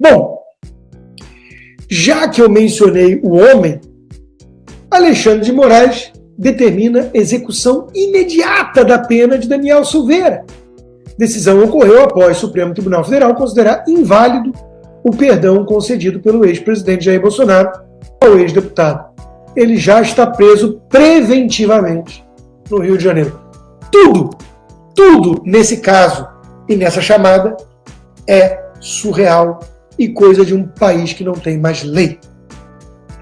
Bom, já que eu mencionei o homem, Alexandre de Moraes determina execução imediata da pena de Daniel Silveira. Decisão ocorreu após o Supremo Tribunal Federal considerar inválido o perdão concedido pelo ex-presidente Jair Bolsonaro ao ex-deputado. Ele já está preso preventivamente no Rio de Janeiro. Tudo nesse caso e nessa chamada é surreal e coisa de um país que não tem mais lei.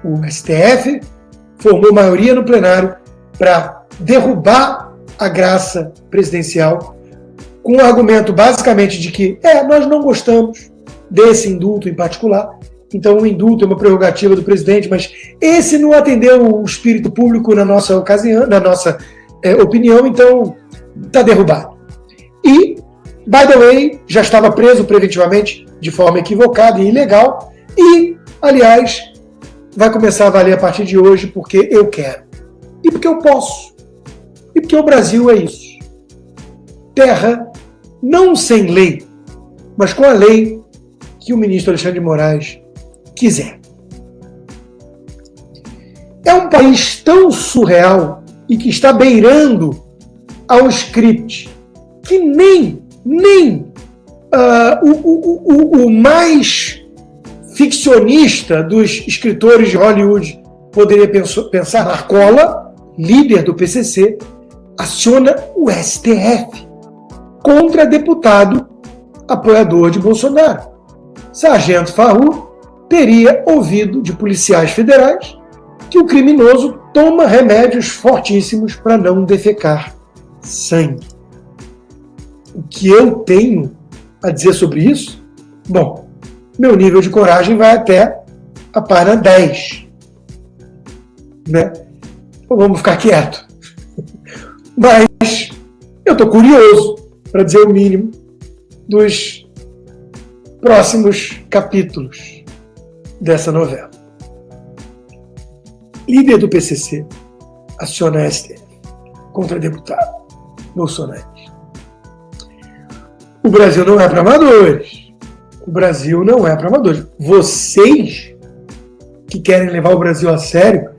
O STF formou maioria no plenário para derrubar a graça presidencial com o argumento basicamente de que nós não gostamos desse indulto em particular, então o indulto é uma prerrogativa do presidente, mas esse não atendeu o espírito público na nossa ocasião, na nossa opinião, então está derrubado. E, by the way, já estava preso preventivamente de forma equivocada e ilegal e, aliás, vai começar a valer a partir de hoje porque eu quero. E porque eu posso. E porque o Brasil é isso. Terra não sem lei, mas com a lei que o ministro Alexandre de Moraes quiser. É um país tão surreal e que está beirando ao script que nem o mais ficcionista dos escritores de Hollywood poderia pensar. Marcola, líder do PCC, aciona o STF contra deputado apoiador de Bolsonaro. Sargento Farru teria ouvido de policiais federais que o criminoso toma remédios fortíssimos para não defecar sangue. O que eu tenho a dizer sobre isso? Bom, meu nível de coragem vai até a página 10. Né? Então vamos ficar quieto. Mas eu estou curioso, para dizer o mínimo, dos próximos capítulos dessa novela. Líder do PCC aciona a STF contra deputado Bolsonaro. O Brasil não é para amadores. O Brasil não é para amadores. Vocês que querem levar o Brasil a sério,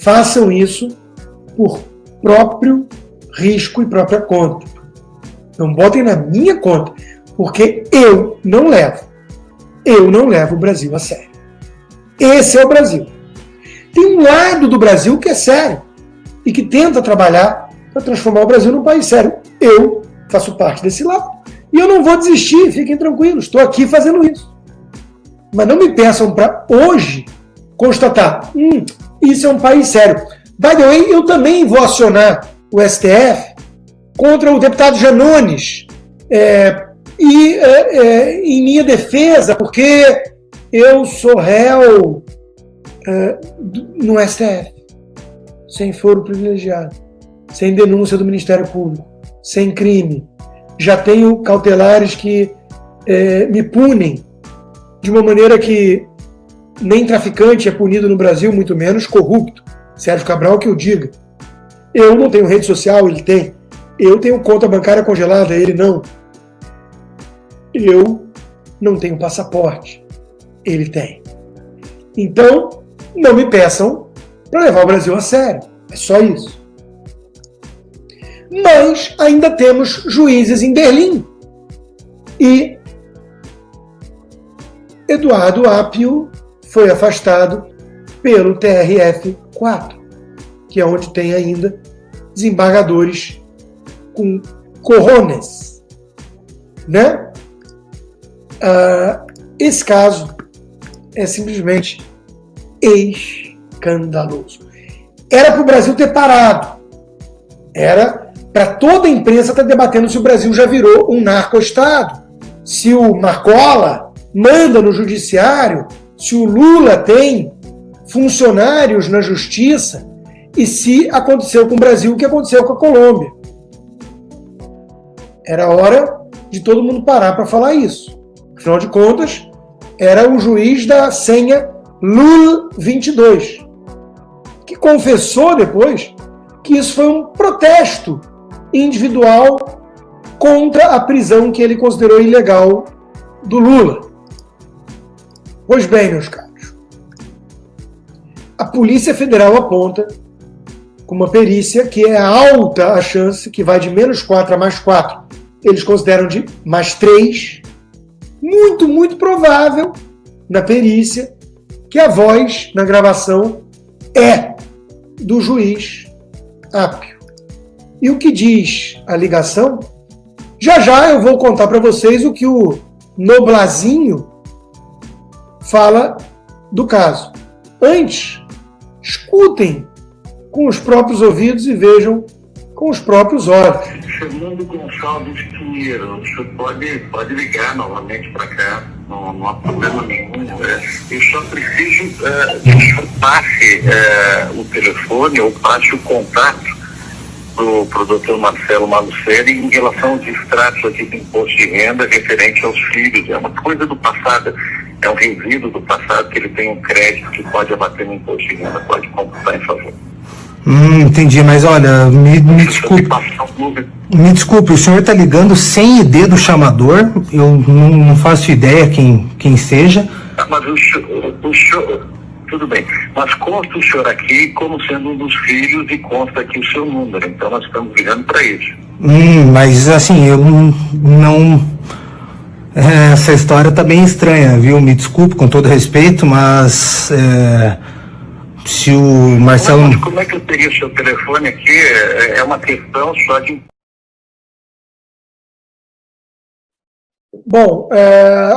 façam isso por próprio risco e própria conta. Não botem na minha conta, porque eu não levo o Brasil a sério. Esse é o Brasil. Tem um lado do Brasil que é sério e que tenta trabalhar para transformar o Brasil num país sério. Eu faço parte desse lado. E eu não vou desistir, fiquem tranquilos, estou aqui fazendo isso. Mas não me peçam para hoje constatar, isso é um país sério. By the way, eu também vou acionar o STF contra o deputado Janones em minha defesa, porque eu sou réu no STF, sem foro privilegiado, sem denúncia do Ministério Público, sem crime. Já tenho cautelares que me punem de uma maneira que nem traficante é punido no Brasil, muito menos corrupto. Sérgio Cabral que eu diga. Eu não tenho rede social, ele tem. Eu tenho conta bancária congelada, ele não. Eu não tenho passaporte, ele tem. Então, não me peçam para levar o Brasil a sério. É só isso. Mas ainda temos juízes em Berlim. E Eduardo Apio foi afastado pelo TRF-4, que é onde tem ainda desembargadores com cojones, né? Esse caso é simplesmente escandaloso. Era para o Brasil ter parado. Era para toda a imprensa estar debatendo se o Brasil já virou um narco-estado, se o Marcola manda no judiciário, se o Lula tem funcionários na justiça e se aconteceu com o Brasil o que aconteceu com a Colômbia. Era hora de todo mundo parar para falar isso. Afinal de contas, era o juiz da senha Lula22, que confessou depois que isso foi um protesto individual contra a prisão que ele considerou ilegal do Lula. Pois bem, meus caros, a Polícia Federal aponta com uma perícia que é alta a chance, que vai de -4 a +4. Eles consideram de +3, muito, muito provável na perícia que a voz na gravação é do juiz Apio. E o que diz a ligação? Já já eu vou contar para vocês o que o Noblazinho fala do caso. Antes, escutem com os próprios ouvidos e vejam com os próprios olhos. Fernando Gonçalves Pinheiro, você pode ligar novamente para cá, não há problema nenhum. Eu só preciso que o senhor passe o telefone ou passe o contato para o doutor Marcelo Malucelli em relação aos extratos aqui do imposto de renda referente aos filhos. É uma coisa do passado, é um resíduo do passado, que ele tem um crédito que pode abater no imposto de renda, pode computar em favor. Entendi, mas olha, me desculpe, o senhor está ligando sem ID do chamador, eu não faço ideia quem seja. Mas o senhor, tudo bem, mas consta o senhor aqui como sendo um dos filhos e consta aqui o seu número, então nós estamos ligando para isso. Mas assim, eu não... essa história está bem estranha, viu? Me desculpe com todo respeito, mas... se o Marcelo... Mas como é que eu teria o seu telefone aqui? É uma questão só de... Bom,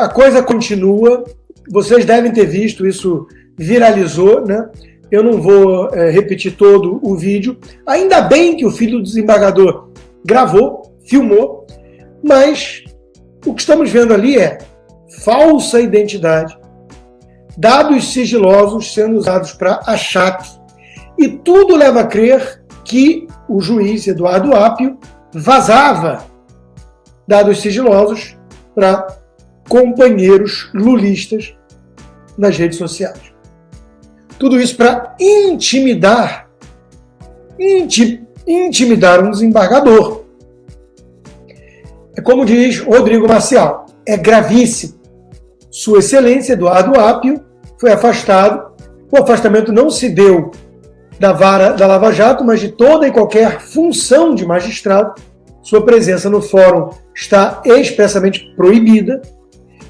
a coisa continua. Vocês devem ter visto, isso viralizou, né? Eu não vou repetir todo o vídeo. Ainda bem que o filho do desembargador gravou, filmou, mas o que estamos vendo ali é falsa identidade, dados sigilosos sendo usados para achaques, e tudo leva a crer que o juiz Eduardo Apio vazava dados sigilosos para companheiros lulistas nas redes sociais. Tudo isso para intimidar um desembargador. É como diz Rodrigo Marcial, é gravíssimo. Sua Excelência Eduardo Apio foi afastado. O afastamento não se deu da vara da Lava Jato, mas de toda e qualquer função de magistrado. Sua presença no fórum está expressamente proibida.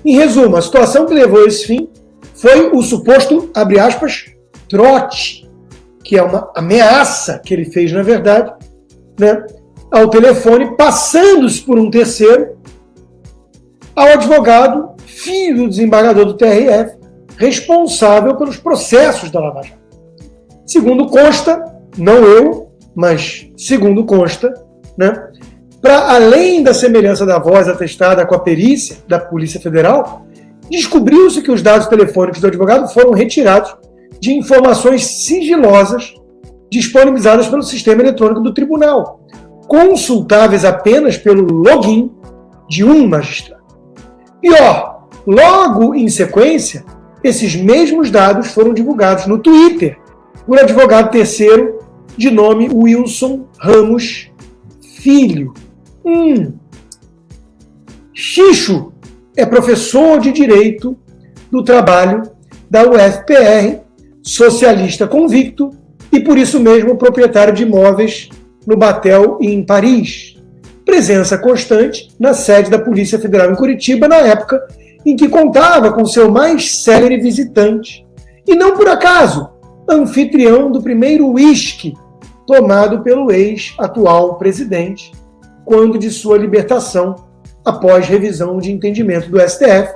Em resumo, a situação que levou a esse fim foi o suposto, abre aspas, trote, que é uma ameaça que ele fez, na verdade, né, ao telefone, passando-se por um terceiro, ao advogado, filho do desembargador do TRF, responsável pelos processos da Lava Jato. Segundo consta, não eu, mas segundo consta, né, para além da semelhança da voz atestada com a perícia da Polícia Federal, descobriu-se que os dados telefônicos do advogado foram retirados de informações sigilosas disponibilizadas pelo sistema eletrônico do tribunal, consultáveis apenas pelo login de um magistrado. Pior, logo em sequência, esses mesmos dados foram divulgados no Twitter por advogado terceiro de nome Wilson Ramos Filho. Xixo é professor de Direito do Trabalho da UFPR, socialista convicto e, por isso mesmo, proprietário de imóveis no Batel e em Paris. Presença constante na sede da Polícia Federal em Curitiba na época em que contava com seu mais célere visitante. E não por acaso, anfitrião do primeiro uísque tomado pelo ex-atual presidente, quando de sua libertação, após revisão de entendimento do STF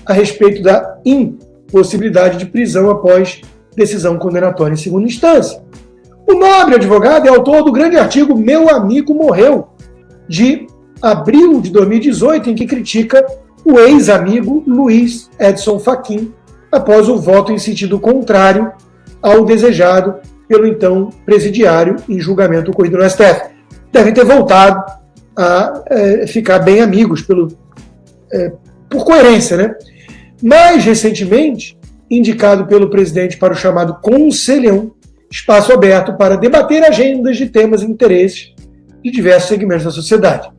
a respeito da impossibilidade de prisão após decisão condenatória em segunda instância. O nobre advogado é autor do grande artigo Meu Amigo Morreu, de abril de 2018, em que critica o ex-amigo Luiz Edson Fachin, após o voto em sentido contrário ao desejado pelo então presidiário em julgamento ocorrido no STF. Devem ter voltado a ficar bem amigos por coerência, né? Mais recentemente, indicado pelo presidente para o chamado Conselhão, espaço aberto para debater agendas de temas e interesses de diversos segmentos da sociedade.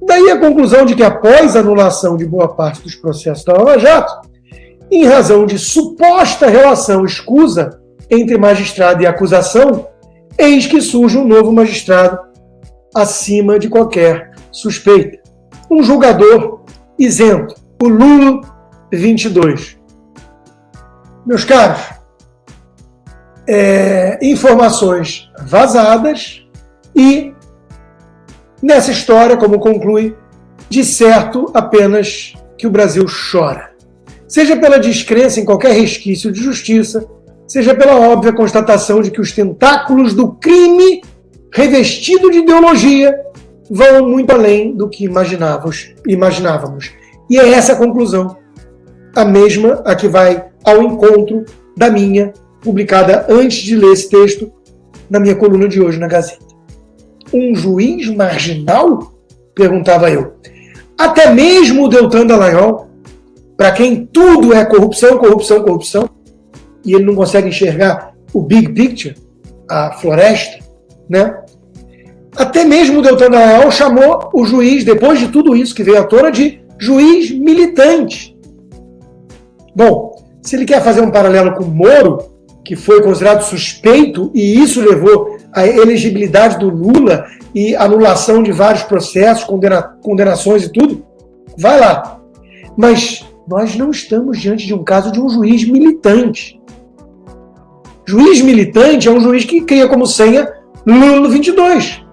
Daí a conclusão de que, após a anulação de boa parte dos processos da Lava Jato, em razão de suposta relação escusa entre magistrado e acusação, eis que surge um novo magistrado acima de qualquer suspeita. Um julgador isento, o Lula 22. Meus caros, informações vazadas e, nessa história, como conclui, de certo apenas que o Brasil chora. Seja pela descrença em qualquer resquício de justiça, seja pela óbvia constatação de que os tentáculos do crime revestido de ideologia vão muito além do que imaginávamos. E é essa a conclusão, a mesma a que vai ao encontro da minha, publicada antes de ler esse texto, na minha coluna de hoje na Gazeta. Um juiz marginal? Perguntava eu. Até mesmo o Deltan Dallagnol, para quem tudo é corrupção, corrupção, corrupção, e ele não consegue enxergar o big picture, a floresta, né? Até mesmo o Deltan Dallagnol chamou o juiz, depois de tudo isso que veio à tona, de juiz militante. Bom, se ele quer fazer um paralelo com o Moro, que foi considerado suspeito, e isso levou à elegibilidade do Lula e anulação de vários processos, condenações e tudo, vai lá. Mas nós não estamos diante de um caso de um juiz militante. Juiz militante é um juiz que cria como senha Lula 22.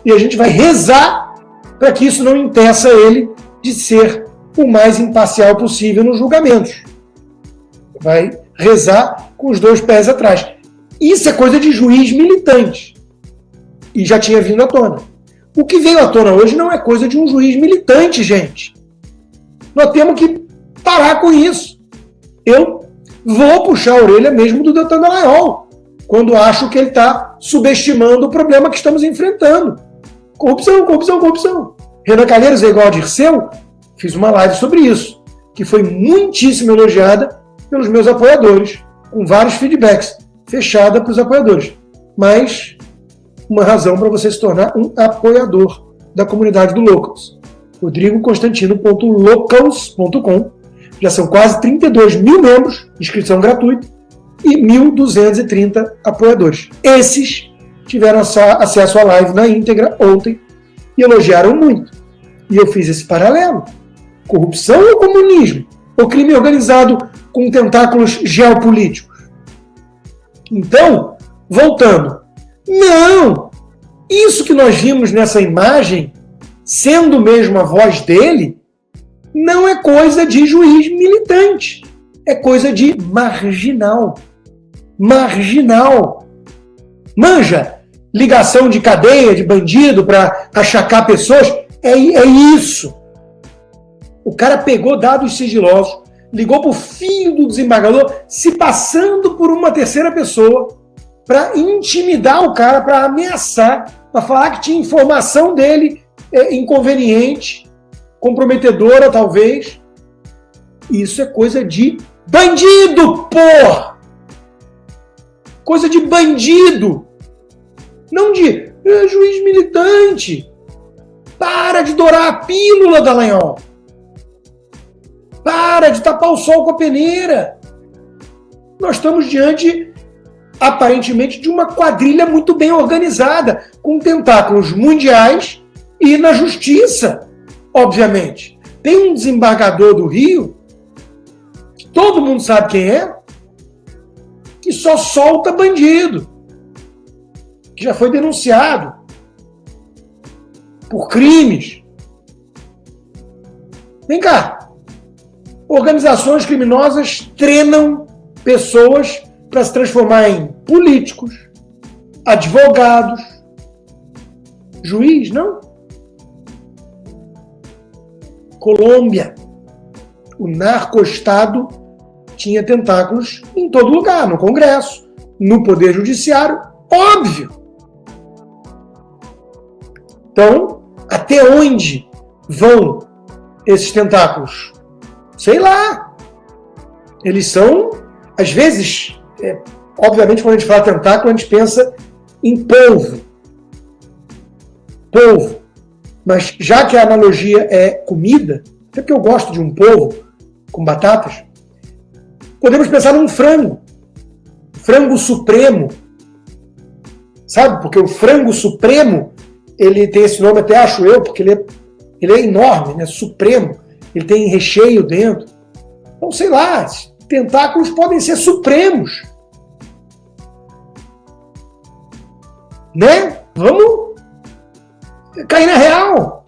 E a gente vai rezar para que isso não impeça ele de ser o mais imparcial possível nos julgamentos. Vai rezar com os dois pés atrás. Isso é coisa de juiz militante. E já tinha vindo à tona. O que veio à tona hoje não é coisa de um juiz militante, gente. Nós temos que parar com isso. Eu vou puxar a orelha mesmo do Deltan Dallagnol, quando acho que ele está subestimando o problema que estamos enfrentando. Corrupção, corrupção, corrupção. Renan Calheiros é igual a Dirceu, fiz uma live sobre isso, que foi muitíssimo elogiada pelos meus apoiadores, com vários feedbacks, fechada para os apoiadores. Mas uma razão para você se tornar um apoiador da comunidade do Locals. rodrigoconstantino.locals.com. Já são quase 32 mil membros, inscrição gratuita, e 1.230 apoiadores. Esses tiveram acesso à live na íntegra ontem e elogiaram muito. E eu fiz esse paralelo. Corrupção ou comunismo? Ou crime organizado com tentáculos geopolíticos? Então, voltando. Não! Isso que nós vimos nessa imagem, sendo mesmo a voz dele, não é coisa de juiz militante. É coisa de marginal. Marginal. Manja, ligação de cadeia, de bandido para achacar pessoas. É isso. O cara pegou dados sigilosos, ligou para o filho do desembargador, se passando por uma terceira pessoa, para intimidar o cara, para ameaçar, para falar que tinha informação dele inconveniente, comprometedora talvez. Isso é coisa de bandido, porra! Coisa de bandido! Não de juiz militante. Para de dourar a pílula, Dallagnol. Para de tapar o sol com a peneira. Nós estamos diante, aparentemente, de uma quadrilha muito bem organizada, com tentáculos mundiais e na justiça, obviamente. Tem um desembargador do Rio, que todo mundo sabe quem é, que só solta bandido, que já foi denunciado por crimes. Vem cá. Organizações criminosas treinam pessoas para se transformar em políticos, advogados, juiz, não? Colômbia. O narco-estado tinha tentáculos em todo lugar, no Congresso, no Poder Judiciário, óbvio. Então, até onde vão esses tentáculos? Sei lá. Eles são, às vezes, obviamente, quando a gente fala tentáculo, a gente pensa em polvo. Polvo. Mas já que a analogia é comida, até porque eu gosto de um polvo com batatas, Podemos pensar num frango supremo, sabe? Porque o frango supremo, ele tem esse nome até, acho eu, porque ele é enorme, né? Supremo, ele tem recheio dentro. Então, sei lá, tentáculos podem ser supremos. Né? Vamos cair na real.